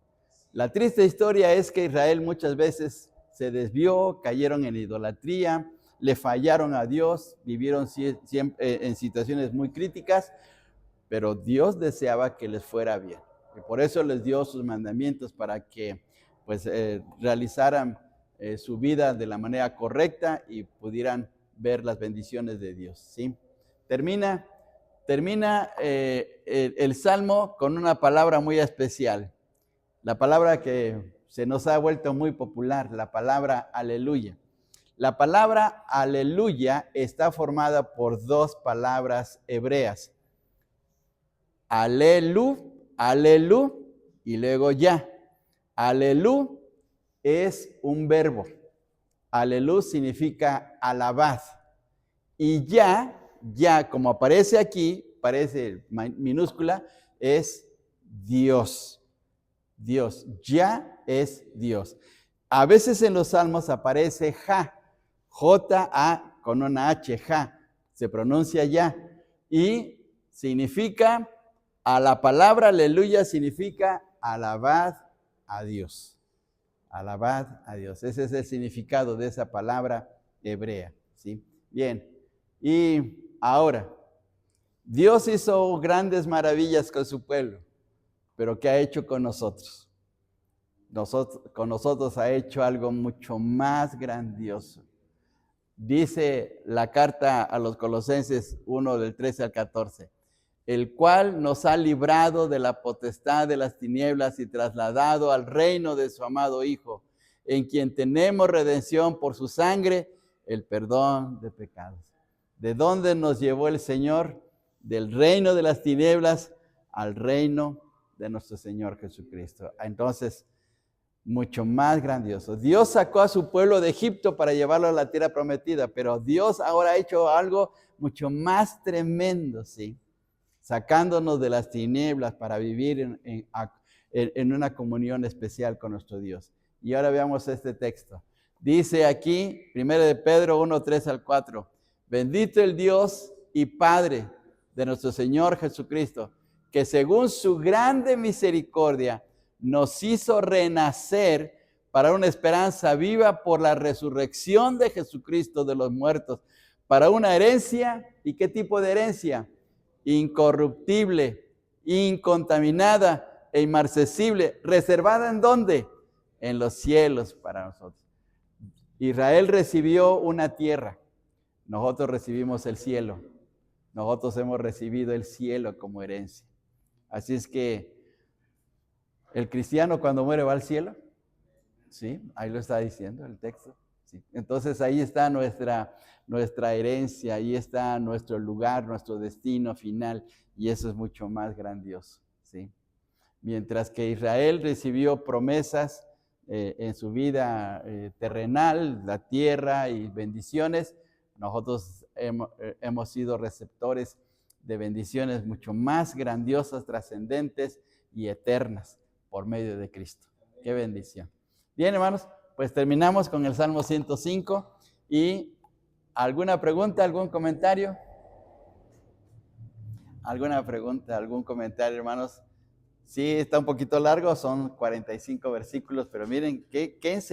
La triste historia es que Israel muchas veces se desvió, cayeron en idolatría, le fallaron a Dios, vivieron siempre en situaciones muy críticas, pero Dios deseaba que les fuera bien. Y por eso les dio sus mandamientos para que pues, realizaran su vida de la manera correcta y pudieran ver las bendiciones de Dios. ¿Sí? Termina el Salmo con una palabra muy especial. La palabra que se nos ha vuelto muy popular, la palabra aleluya. La palabra aleluya está formada por dos palabras hebreas. Alelu, alelu y luego ya. Alelu es un verbo. Alelu significa alabad. Y ya, como aparece aquí, parece minúscula, es Dios. Dios, ya es Dios. A veces en los salmos aparece ja, J-A con una H, ja, se pronuncia ya. Y significa, a la palabra aleluya significa alabad a Dios. Alabad a Dios. Ese es el significado de esa palabra hebrea. ¿Sí? Bien, y ahora, Dios hizo grandes maravillas con su pueblo, pero ¿qué ha hecho con nosotros? Con nosotros ha hecho algo mucho más grandioso. Dice la carta a los Colosenses 1 del 13 al 14, el cual nos ha librado de la potestad de las tinieblas y trasladado al reino de su amado Hijo, en quien tenemos redención por su sangre, el perdón de pecados. ¿De dónde nos llevó el Señor? Del reino de las tinieblas al reino de nuestro Señor Jesucristo. Entonces, mucho más grandioso. Dios sacó a su pueblo de Egipto para llevarlo a la tierra prometida, pero Dios ahora ha hecho algo mucho más tremendo, ¿sí? Sacándonos de las tinieblas para vivir en una comunión especial con nuestro Dios. Y ahora veamos este texto. Dice aquí, 1 de Pedro 1, 3 al 4, bendito el Dios y Padre de nuestro Señor Jesucristo, que según su grande misericordia nos hizo renacer para una esperanza viva por la resurrección de Jesucristo de los muertos, para una herencia. ¿Y qué tipo de herencia? Incorruptible, incontaminada e inmarcesible, reservada ¿en dónde? En los cielos para nosotros. Israel recibió una tierra, nosotros recibimos el cielo. Nosotros hemos recibido el cielo como herencia. Así es que el cristiano cuando muere va al cielo. Sí, ahí lo está diciendo el texto. Sí. Entonces ahí está nuestra herencia, ahí está nuestro lugar, nuestro destino final, y eso es mucho más grandioso. ¿Sí? Mientras que Israel recibió promesas en su vida terrenal, la tierra y bendiciones, nosotros hemos sido receptores de bendiciones mucho más grandiosas, trascendentes y eternas por medio de Cristo. ¡Qué bendición! Bien, hermanos, pues terminamos con el Salmo 105 y ¿alguna pregunta, algún comentario? ¿Alguna pregunta, algún comentario, hermanos? Sí, está un poquito largo, son 45 versículos, pero miren qué enseñanza.